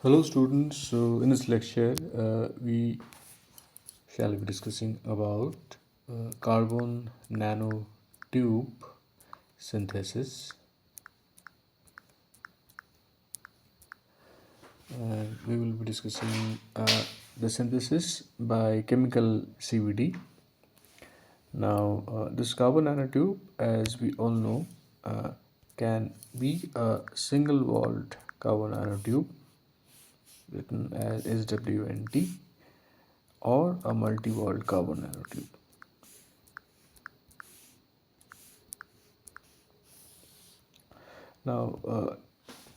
Hello students, so in this lecture we shall be discussing about carbon nanotube synthesis. We will be discussing the synthesis by chemical CVD. Now this carbon nanotube, as we all know, can be a single walled carbon nanotube written as SWT or a multi-walled carbon nanotube. Now,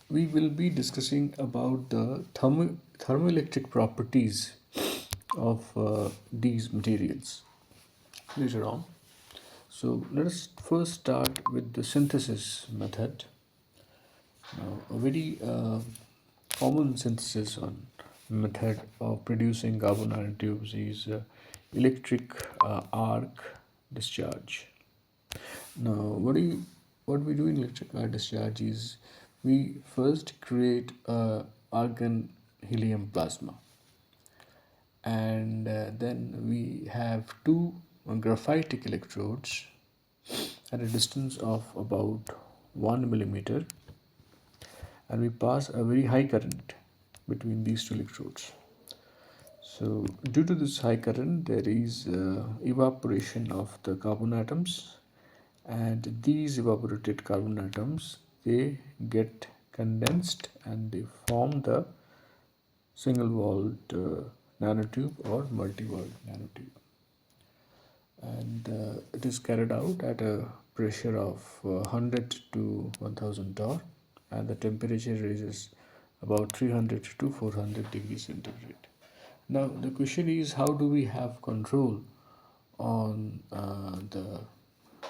we will be discussing about the thermoelectric properties of these materials later on. So, let us first start with the synthesis method. Now, a very common synthesis on method of producing carbon nanotubes is electric arc discharge. Now, what we do in electric arc discharge is we first create a argon helium plasma, and then we have two graphitic electrodes at a distance of about 1 millimeter, and we pass a very high current between these two electrodes. So, due to this high current, there is evaporation of the carbon atoms, and these evaporated carbon atoms, they get condensed and they form the single walled nanotube or multi-walled nanotube, and it is carried out at a pressure of 100 to 1000 torr, and the temperature is about 300 to 400 degrees centigrade. Now the question is, how do we have control on the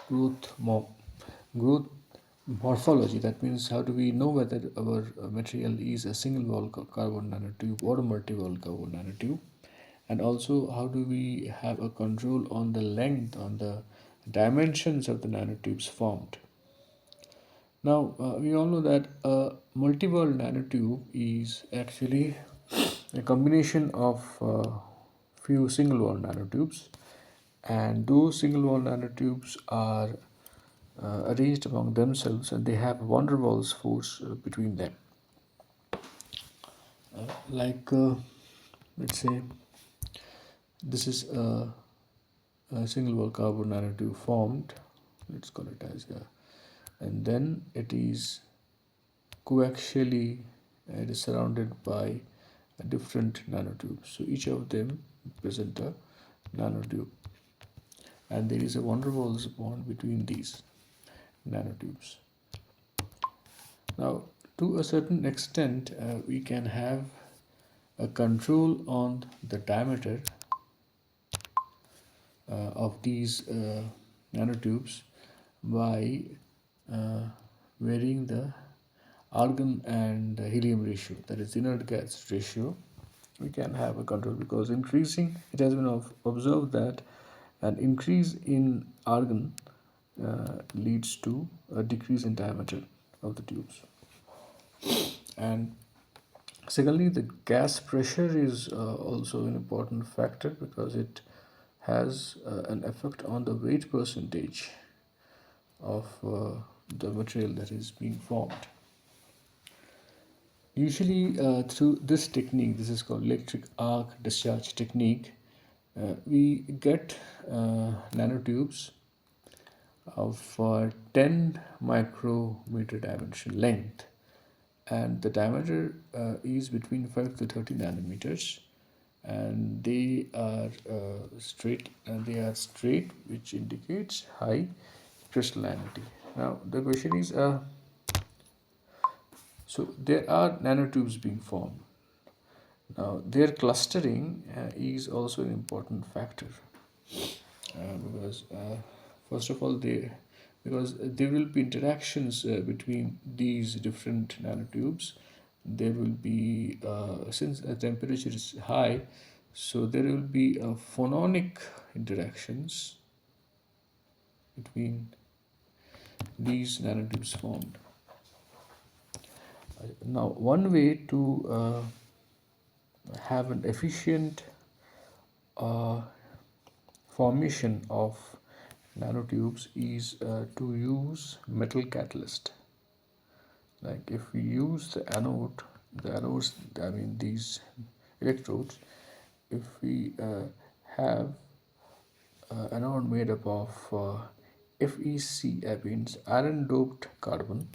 growth morphology? That means, how do we know whether our material is a single wall carbon nanotube or a multi wall carbon nanotube? And also, how do we have a control on the length, on the dimensions of the nanotubes formed? Now, we all know that a multi-wall nanotube is actually a combination of few single wall nanotubes, and those single wall nanotubes are arranged among themselves, and they have van der Waals force between them. Like let's say this is a single wall carbon nanotube formed. Let's call it as and then it is coaxially, it is surrounded by different nanotubes. So each of them present a nanotube, and there is a van der Waals bond between these nanotubes. Now, to a certain extent, we can have a control on the diameter of these nanotubes by varying the argon and helium ratio, that is inert gas ratio. We can have a control, because increasing, it has been observed that an increase in argon leads to a decrease in diameter of the tubes. And secondly, the gas pressure is also an important factor, because it has an effect on the weight percentage of the material that is being formed. Usually through this technique, this is called electric arc discharge technique, we get nanotubes of 10 micrometer dimension length, and the diameter is between 5 to 30 nanometers, and they are straight, which indicates high crystallinity. Now the question is, so there are nanotubes being formed. Now their clustering is also an important factor, because first of all, because there will be interactions between these different nanotubes. There will be, since the temperature is high, so there will be phononic interactions between these nanotubes formed. Now, one way to have an efficient uh, formation of nanotubes is to use metal catalyst. Like if we use the anodes, I mean these electrodes, if we have anode made up of FeC, that means iron doped carbon,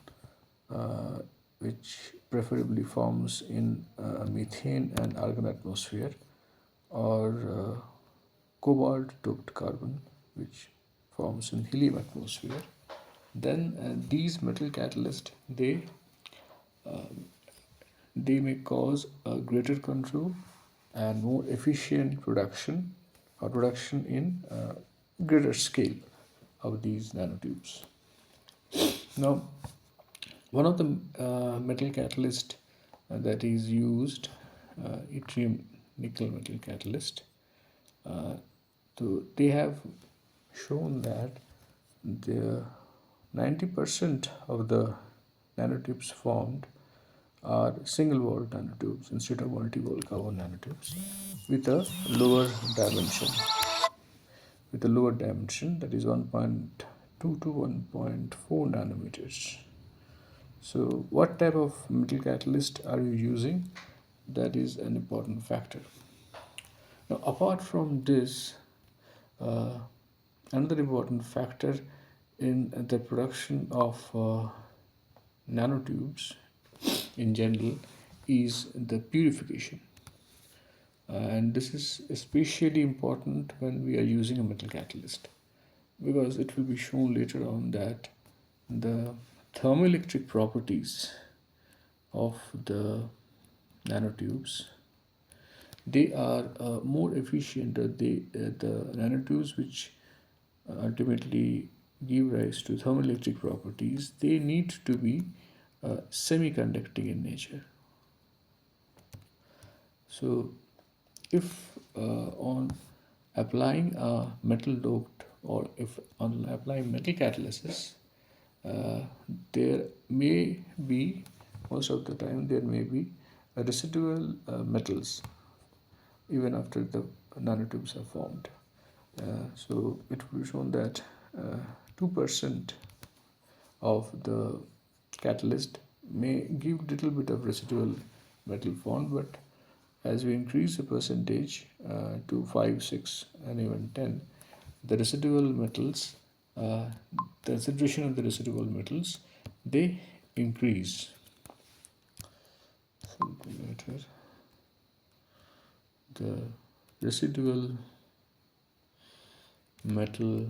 uh, which preferably forms in methane and argon atmosphere, or cobalt doped carbon, which forms in helium atmosphere, then these metal catalysts, they may cause a greater control and more efficient production, or production in greater scale of these nanotubes. Now, one of the metal catalyst that is used, yttrium nickel metal catalyst, so they have shown that the 90% of the nanotubes formed are single wall nanotubes instead of multi-wall carbon nanotubes with a lower dimension. With a lower dimension, that is 1.2 to 1.4 nanometers. So what type of metal catalyst are you using? That is an important factor. Now, apart from this, uh, another important factor in the production of nanotubes in general is the purification. And this is especially important when we are using a metal catalyst, because it will be shown later on that the thermoelectric properties of the nanotubes, they are more efficient. The nanotubes which ultimately give rise to thermoelectric properties, they need to be semiconducting in nature. So if on applying a metal doped, or if on applying metal catalysis, uh, there may be, most of the time there may be residual metals even after the nanotubes are formed. So it will be shown that 2% of the catalyst may give little bit of residual metal formed, but as we increase the percentage to 5, 6, and even 10, the residual metals, the concentration of the residual metals, they increase. The residual metal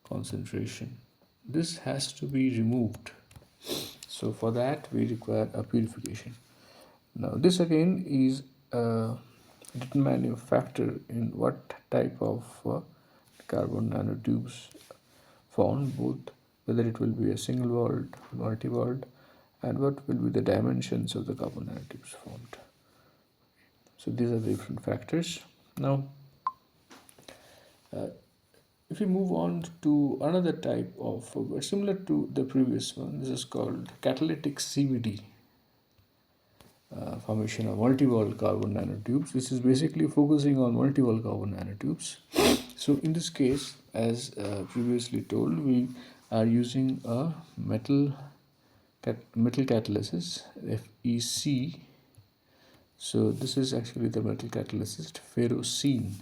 concentration, this has to be removed. So for that we require a purification. Now this again is a determining factor in what type of carbon nanotubes formed, both whether it will be a single walled, multi-walled, and what will be the dimensions of the carbon nanotubes formed. So these are the different factors. Now if we move on to another type of similar to the previous one, this is called catalytic CVD, formation of multi-wall carbon nanotubes. This is basically focusing on multi-wall carbon nanotubes. So in this case, as previously told, we are using a metal catalysis, FeC. So this is actually the metal catalyst, ferrocene.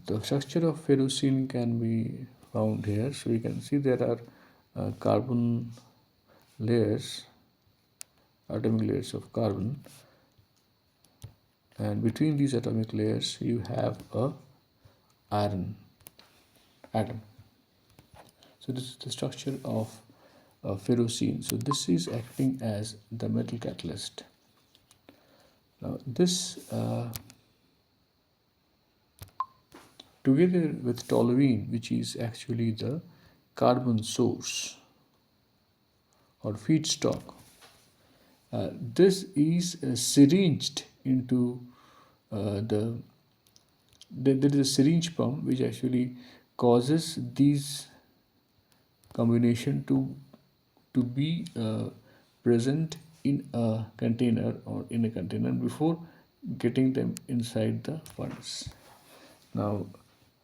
The structure of ferrocene can be found here. So you can see there are carbon layers, atomic layers of carbon, and between these atomic layers you have a iron atom. So this is the structure of ferrocene. So this is acting as the metal catalyst. Now this together with toluene, which is actually the carbon source or feedstock, this is syringed into there is a syringe pump which actually causes these combination to be present in a container or in a container before getting them inside the furnace. Now,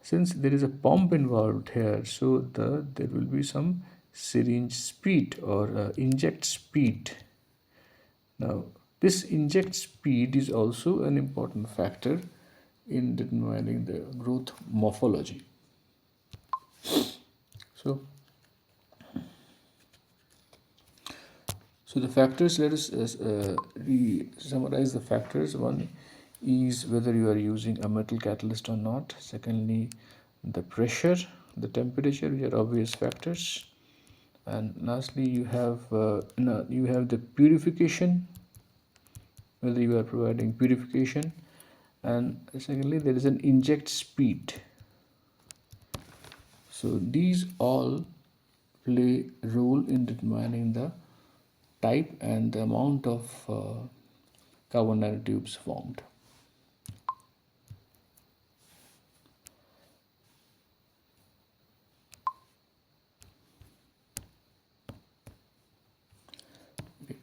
since there is a pump involved here, so there will be some syringe speed or inject speed. Now, this inject speed is also an important factor in determining the growth morphology. So, so the factors, let us summarize the factors. One is whether you are using a metal catalyst or not. Secondly, the pressure, the temperature, which are obvious factors. And lastly, you have the purification, whether you are providing purification. And secondly, there is an inject speed. So these all play a role in determining the type and the amount of carbon nanotubes formed. Okay.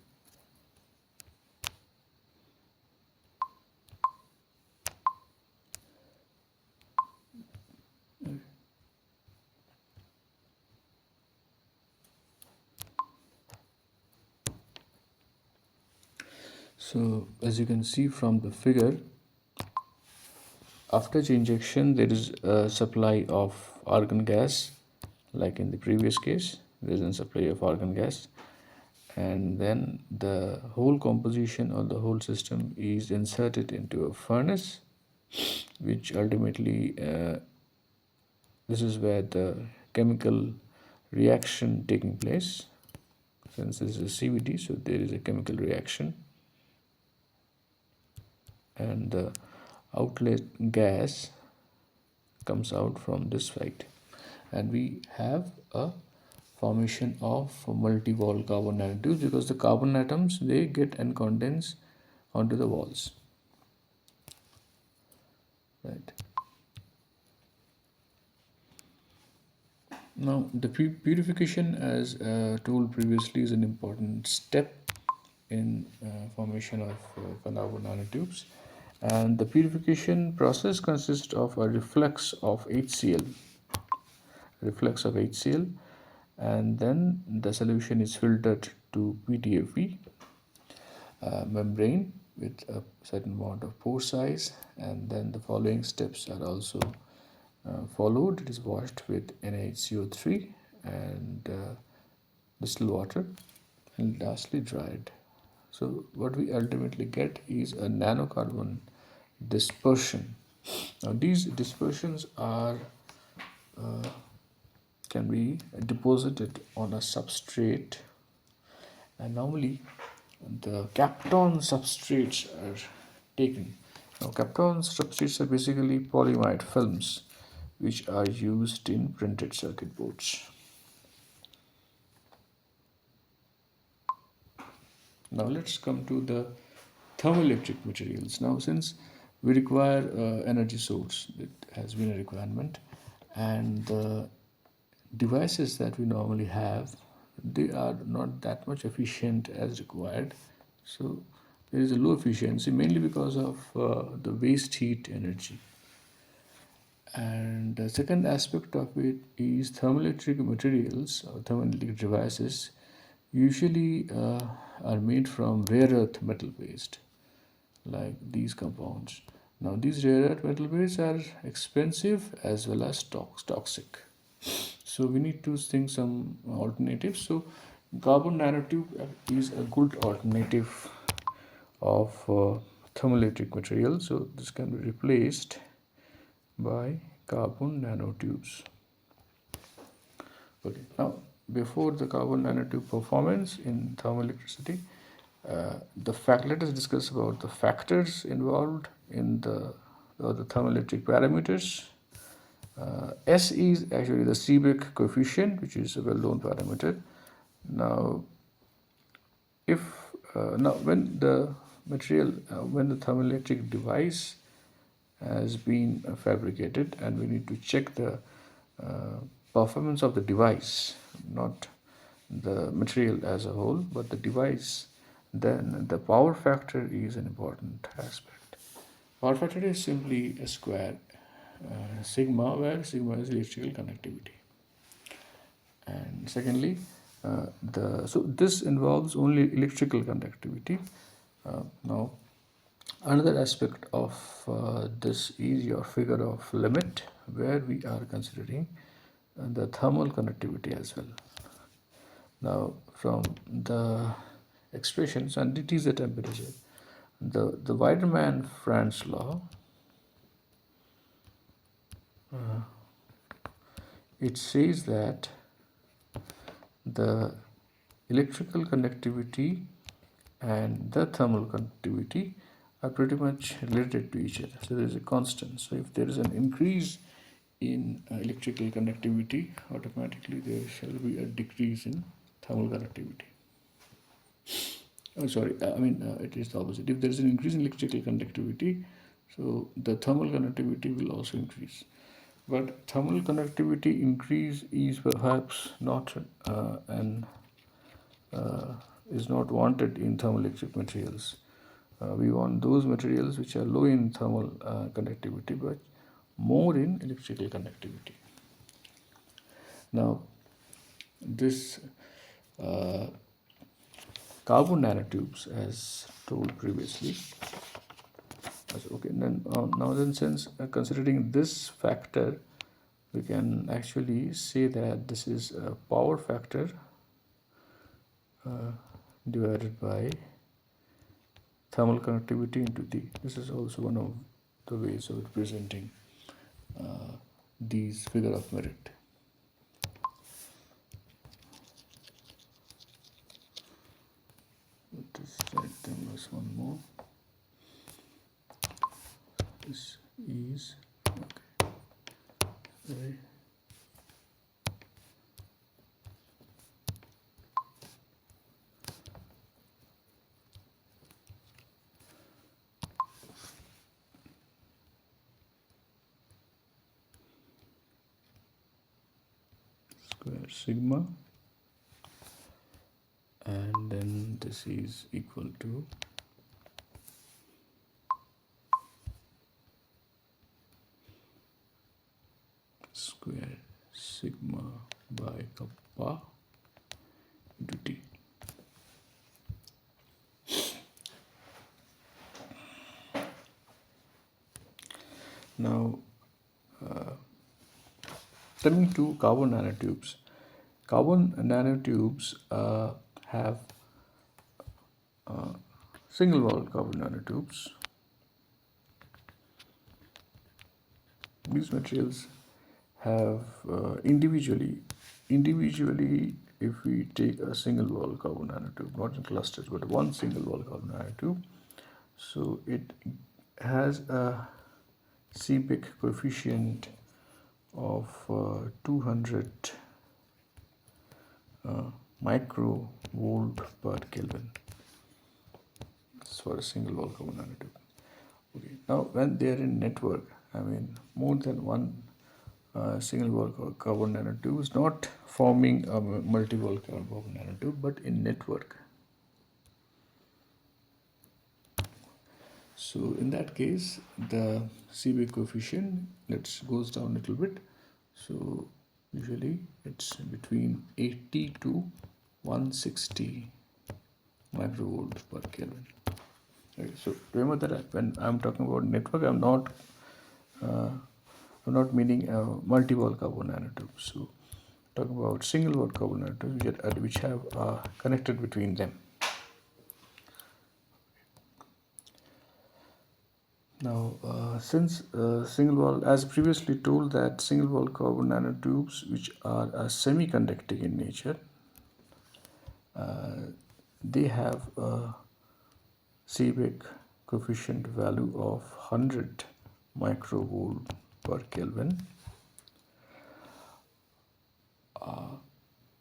So as you can see from the figure, after the injection there is a supply of argon gas, like in the previous case there is a supply of argon gas, and then the whole composition or the whole system is inserted into a furnace, which ultimately this is where the chemical reaction taking place. Since this is a CVD, so there is a chemical reaction, and the outlet gas comes out from this side, and we have a formation of multi-wall carbon nanotubes because the carbon atoms, they get and condense onto the walls, right? Now the purification, as told previously, is an important step in formation of carbon nanotubes, and the purification process consists of a reflux of HCl, and then the solution is filtered to PTFE membrane with a certain amount of pore size, and then the following steps are also followed. It is washed with NaHCO3 and distilled water, and lastly dried. So what we ultimately get is a nanocarbon dispersion. Now these dispersions are can be deposited on a substrate, and normally the Kapton substrates are taken. Now Kapton substrates are basically polyimide films which are used in printed circuit boards. Now let's come to the thermoelectric materials. Now since we require energy source, it has been a requirement, and the devices that we normally have, they are not that much efficient as required. So there is a low efficiency, mainly because of the waste heat energy. And the second aspect of it is thermoelectric materials or thermoelectric devices usually are made from rare earth metal based, like these compounds. Now these rare earth metal based are expensive as well as toxic. So we need to think some alternatives. So carbon nanotube is a good alternative of thermoelectric material. So this can be replaced by carbon nanotubes. Okay, now before the carbon nanotube performance in thermoelectricity, let us discuss about the factors involved in the thermoelectric parameters. S is actually the Seebeck coefficient, which is a well-known parameter. Now, if now when the thermoelectric device has been fabricated, and we need to check the performance of the device, not the material as a whole, but the device Then the power factor is an important aspect. Power factor is simply a square sigma, where sigma is electrical conductivity. And secondly, so this involves only electrical conductivity. Now, another aspect of this is your figure of limit, where we are considering the thermal conductivity as well. Now, from the expressions, and it is a temperature, the Weiderman-Franz law, it says that the electrical conductivity and the thermal conductivity are pretty much related to each other. So there is a constant. So if there is an increase in electrical conductivity, automatically there shall be a decrease in thermal conductivity. Oh, sorry, it is the opposite. If there is an increase in electrical conductivity, so the thermal conductivity will also increase. But thermal conductivity increase is perhaps not is not wanted in thermoelectric materials. We want those materials which are low in thermal conductivity but more in electrical conductivity. Now, this carbon nanotubes, as told previously. Okay, then since considering this factor, we can actually say that this is a power factor divided by thermal conductivity into T. This is also one of the ways of representing these figure of merit. Let us write them as one more. This is okay. Square sigma, and then this is equal to square sigma by kappa into T. Now, coming to carbon nanotubes. Carbon nanotubes have single wall carbon nanotubes. These materials have individually, if we take a single wall carbon nanotube, not in clusters, but one single wall carbon nanotube, so it has a Seebeck coefficient of 200 microvolt per Kelvin. This is for a single wall carbon nanotube. Okay. Now, when they are in network, more than one single wall carbon nanotube is not forming a multi-wall carbon nanotube, but in network. So in that case, the Seebeck coefficient goes down a little bit. So usually it's between 80 to 160 microvolt per Kelvin. Okay, so remember that when I'm talking about network, I'm not meaning multi-wall carbon nanotubes. So talking about single wall carbon nanotubes which have connected between them. Now, since single wall, as previously told, that single wall carbon nanotubes which are semi-conducting in nature, they have a Seebeck coefficient value of 100 microvolt per Kelvin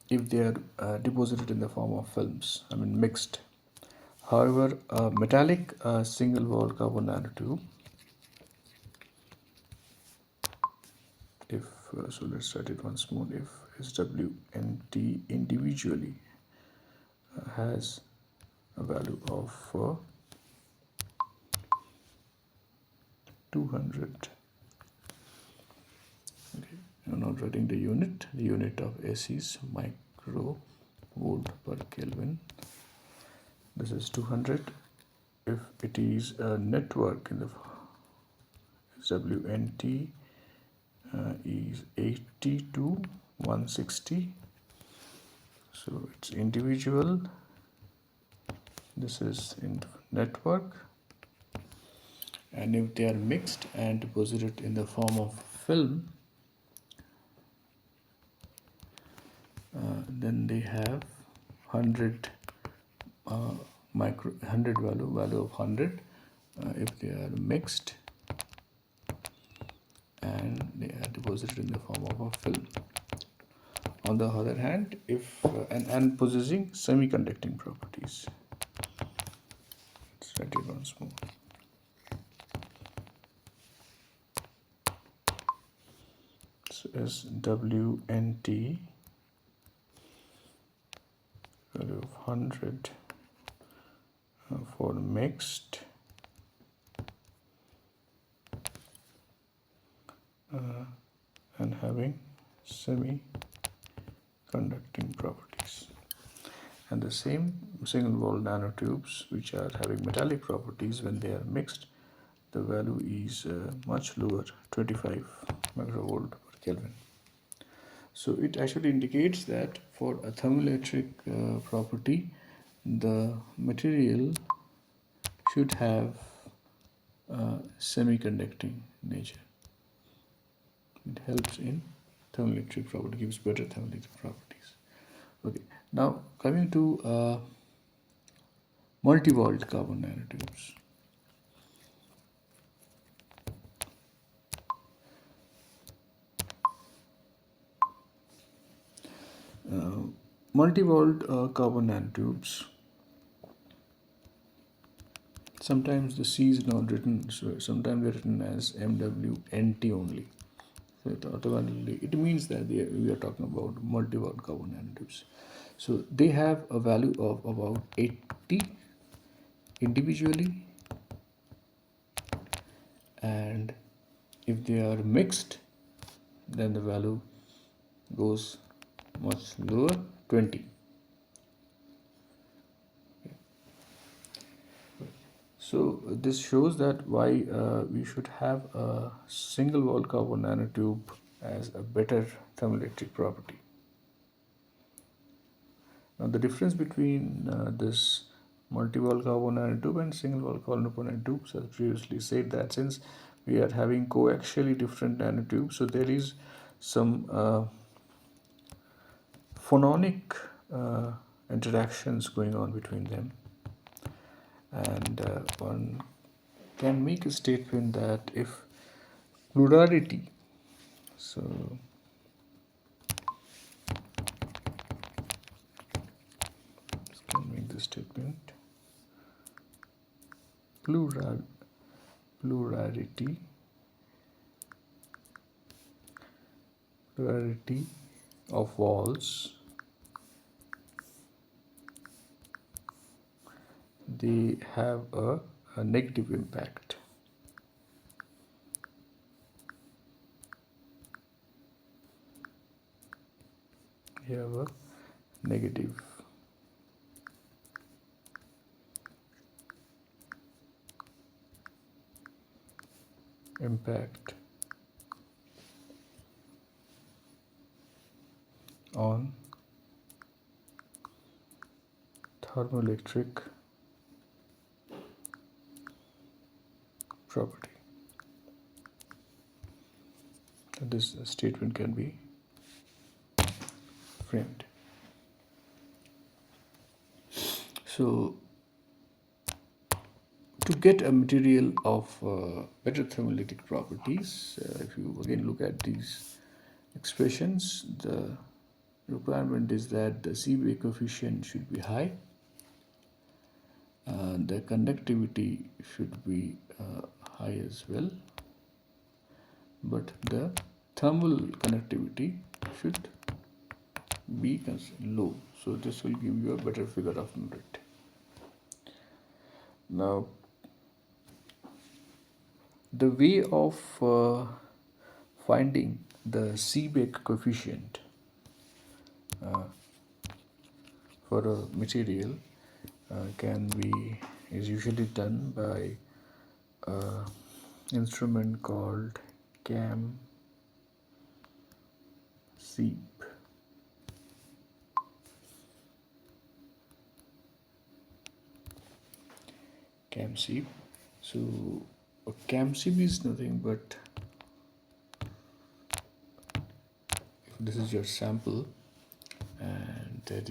if they are deposited in the form of films, mixed. However, a metallic single wall carbon nanotube, so let's write it once more, if SW and T individually has a value of 200. Okay, I'm not writing the unit. The unit of AC is micro volt per Kelvin. This is 200. If it is a network in the WNT is 80 to 160. So it's individual. This is in network. And if they are mixed and deposited in the form of film, then they have 100 100 value of 100 if they are mixed and they are deposited in the form of a film. On the other hand, if and possessing semiconducting properties. Let's write it once more. So as WNT value of 100 for mixed and having semi-conducting properties, and the same single wall nanotubes which are having metallic properties, when they are mixed the value is much lower, 25 microvolt per Kelvin. So it actually indicates that for a thermoelectric property, the material should have semiconducting nature. It helps in thermoelectric property, gives better thermoelectric properties. Okay, now coming to multi-walled carbon nanotubes. Multi-walled carbon nanotubes, sometimes the C is not written, so sometimes they're written as MWNT only. So it means that we are talking about multi-walled carbon nanotubes. So they have a value of about 80 individually, and if they are mixed then the value goes much lower, 20. So this shows that why we should have a single wall carbon nanotube as a better thermoelectric property. Now the difference between this multi-wall carbon nanotube and single wall carbon nanotubes, as previously said, that since we are having coaxially different nanotubes, so there is some phononic interactions going on between them, and one can make a statement that if plurality, so can make the statement plurality of walls, they have a negative impact. They have a negative impact on thermoelectric property. This statement can be framed. So to get a material of better thermoelectric properties, if you again look at these expressions, the requirement is that the Seebeck coefficient should be high, the conductivity should be high as well, but the thermal conductivity should be low. So this will give you a better figure of merit. Now the way of finding the Seebeck coefficient for a material can be is usually done by an instrument called cam seep. Cam seep. So a cam seep is nothing but this is your sample, and there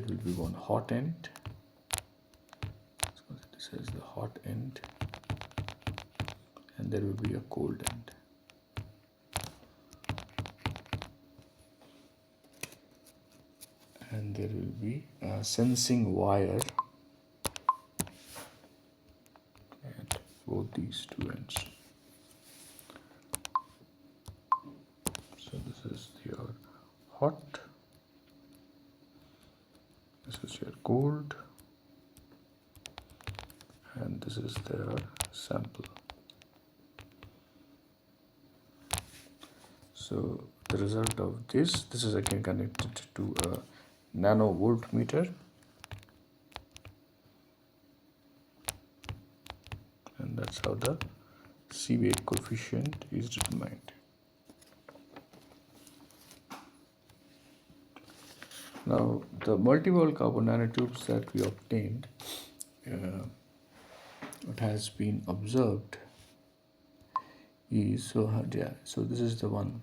will be one hot end. So this is the hot end, and there will be a cold end. And there will be a sensing wire at both these two ends. So this is your hot, this is your cold, and this is their sample. So the result of this is again connected to a nanovoltmeter, and that's how the Seebeck coefficient is determined. Now the multi-wall carbon nanotubes that we obtained, what has been observed is so this is the one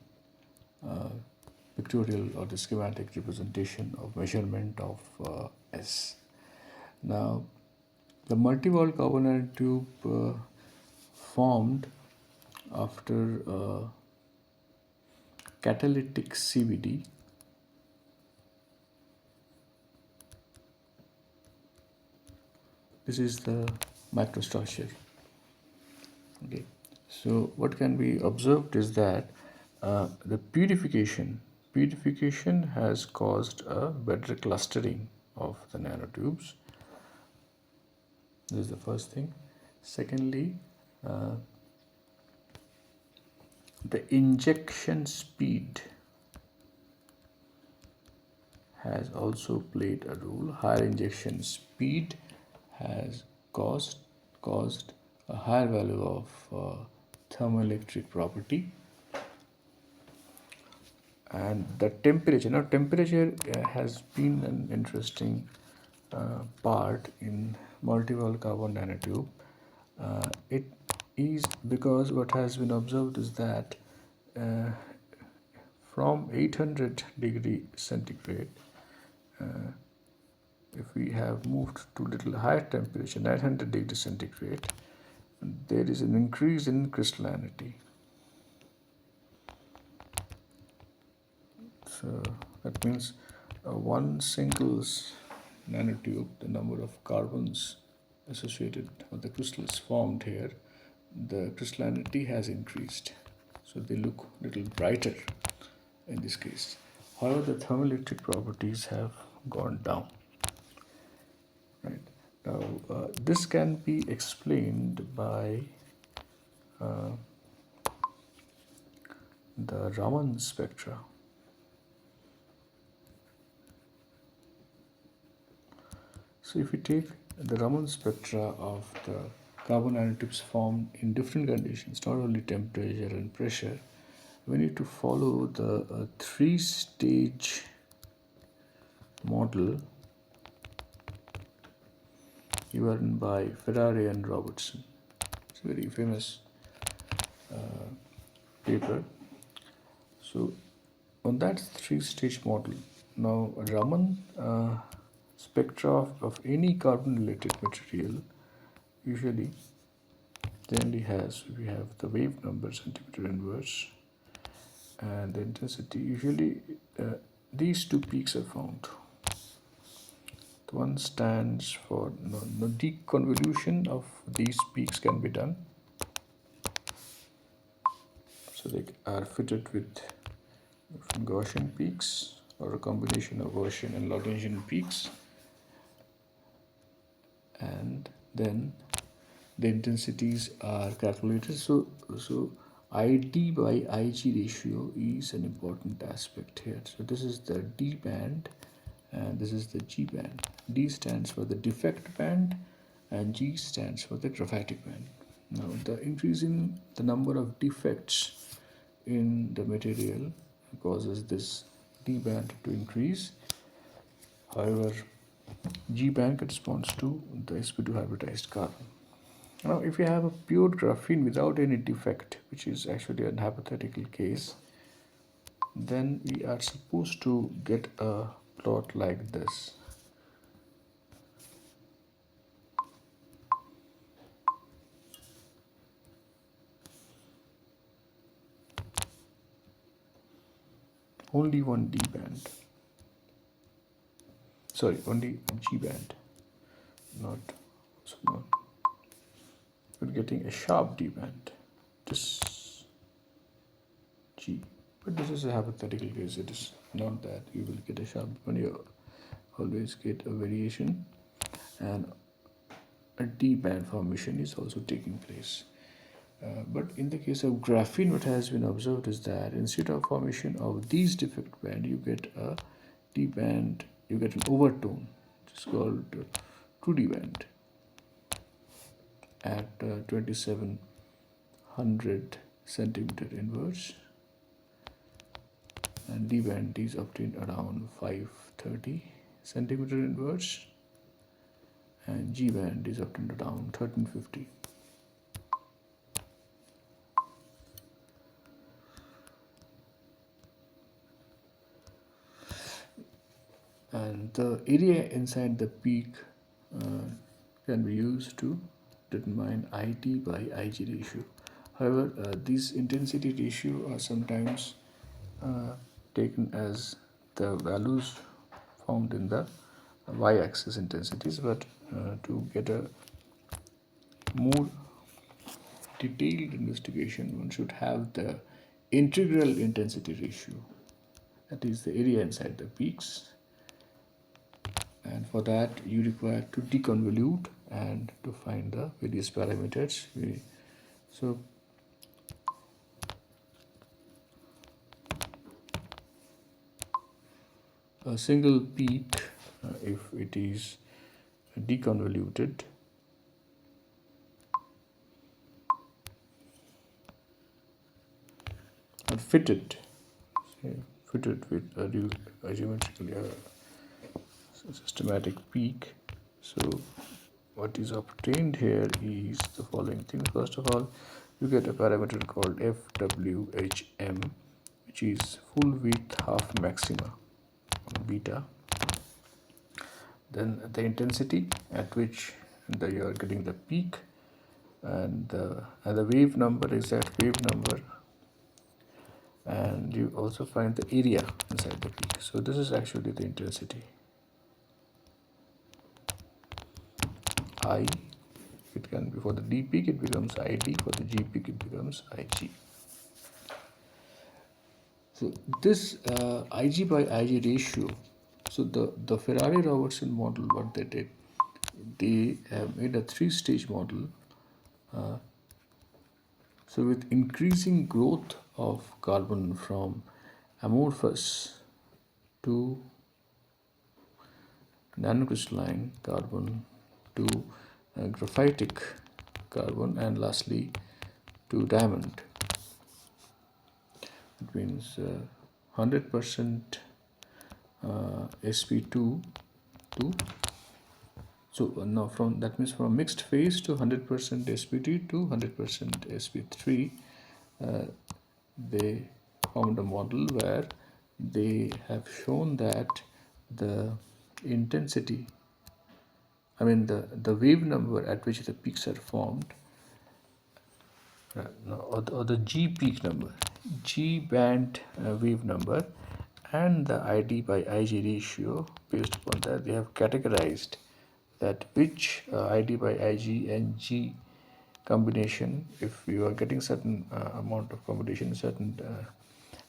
pictorial or the schematic representation of measurement of S. Now the multi-wall carbon nanotube formed after catalytic CVD. This is the microstructure. Okay, so what can be observed is that the purification has caused a better clustering of the nanotubes. This is the first thing. Secondly, the injection speed has also played a role. Higher injection speed has caused a higher value of thermoelectric property. And the temperature, now temperature has been an interesting part in multi-wall carbon nanotube. It is because what has been observed is that from 800 degree centigrade, if we have moved to little higher temperature, 900 degree centigrade, there is an increase in crystallinity. So that means one single nanotube, the number of carbons associated with the crystals formed here, the crystallinity has increased. So they look a little brighter in this case. However, the thermoelectric properties have gone down. Right. Now, this can be explained by the Raman spectra. So if we take the Raman spectra of the carbon nanotubes formed in different conditions, not only temperature and pressure, we need to follow the three-stage model given by Ferrari and Robertson. It's a very famous paper. So on that three-stage model, now Raman spectra of any carbon-related material usually generally has, we have the wave number centimeter inverse and the intensity. Usually these two peaks are found. The one stands for no deconvolution of these peaks can be done. So they are fitted with Gaussian peaks or a combination of Gaussian and Lagrangian peaks, and then the intensities are calculated. So ID by IG ratio is an important aspect here. So this is the D band and this is the G band. D stands for the defect band and G stands for the graphitic band. Now the increase in the number of defects in the material causes this D band to increase. However, G band corresponds to the sp2 hybridized carbon. Now, if you have a pure graphene without any defect, which is actually a hypothetical case, then we are supposed to get a plot like this. Only one D band. Sorry, only G band. Not. We're getting a sharp D band. This G. But this is a hypothetical case. It is not that you will get a sharp band. You always get a variation, and a D band formation is also taking place. But in the case of graphene, what has been observed is that instead of formation of these defect band, you get a D band, you get an overtone. It's called 2D band at 2700 centimeter inverse, and D band is obtained around 530 centimeter inverse, and G band is obtained around 1350. And the area inside the peak can be used to determine ID by IG ratio. However, these intensity ratio are sometimes taken as the values found in the y-axis intensities, but to get a more detailed investigation, one should have the integral intensity ratio, that is the area inside the peaks, and for that you require to deconvolute and to find the various parameters. So a single peak, if it is deconvoluted, or fitted with a geometrically systematic peak. So what is obtained here is the following thing. First of all, you get a parameter called FWHM, which is full width half maxima beta. Then the intensity at which you are getting the peak, and the wave number, exact wave number, and you also find the area inside the peak. So this is actually the intensity. I, it can be for the D peak, it becomes ID, for the G peak, it becomes IG. So this IG by IG ratio, so the Ferrari-Robertson model, what they did, they have made a three-stage model. So with increasing growth of carbon from amorphous to nanocrystalline carbon to graphitic carbon, and lastly to diamond, it means 100% sp2 to, so now from that means from mixed phase to 100% sp2 to 100% sp3. They found a model where they have shown that the intensity, I mean the wave number at which the peaks are formed, or the G peak number, G band wave number, and the ID by IG ratio, based upon that they have categorized that which ID by IG and G combination, if you are getting certain amount of combination, certain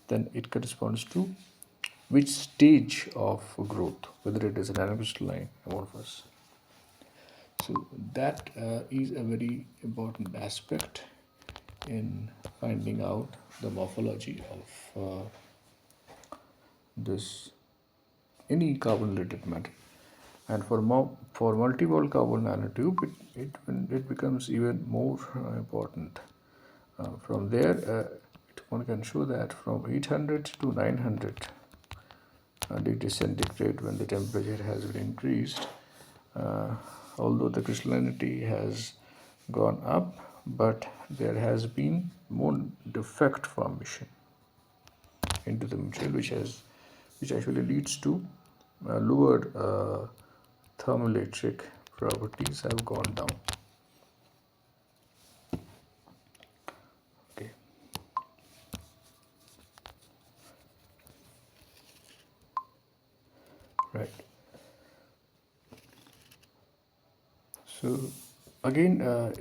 then it corresponds to which stage of growth, whether it is an nanocrystalline amorphous. So that is a very important aspect in finding out the morphology of this any carbon related matter. And for multi-wall carbon nanotube, it becomes even more important. From there, one can show that from 800 to 900 degrees centigrade, when the temperature has been increased, uh, although the crystallinity has gone up, but there has been more defect formation into the material, which actually leads to lower thermoelectric properties have gone down. Okay. Right. So again,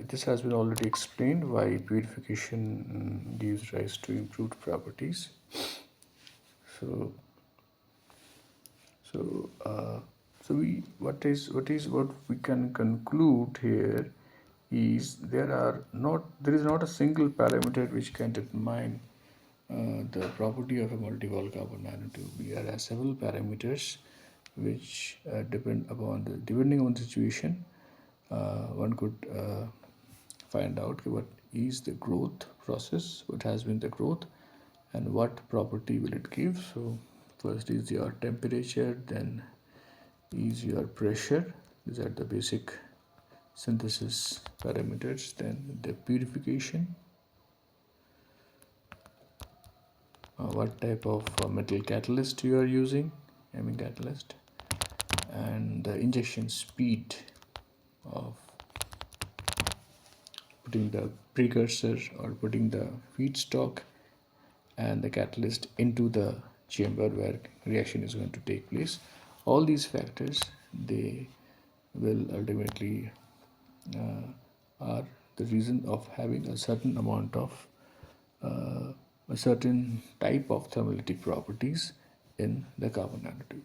this has been already explained why purification gives rise to improved properties. So so so we what we can conclude here is there is not a single parameter which can determine the property of a multi-wall carbon nanotube. There are several parameters which depending on the situation, one could find out what is the growth process, what has been the growth, and what property will it give. So first is your temperature, then is your pressure. These are the basic synthesis parameters. Then the purification, what type of metal catalyst you are using, amine catalyst, and the injection speed of putting the precursor or putting the feedstock and the catalyst into the chamber where reaction is going to take place. All these factors, they will ultimately are the reason of having a certain amount of a certain type of thermolytic properties in the carbon nanotube.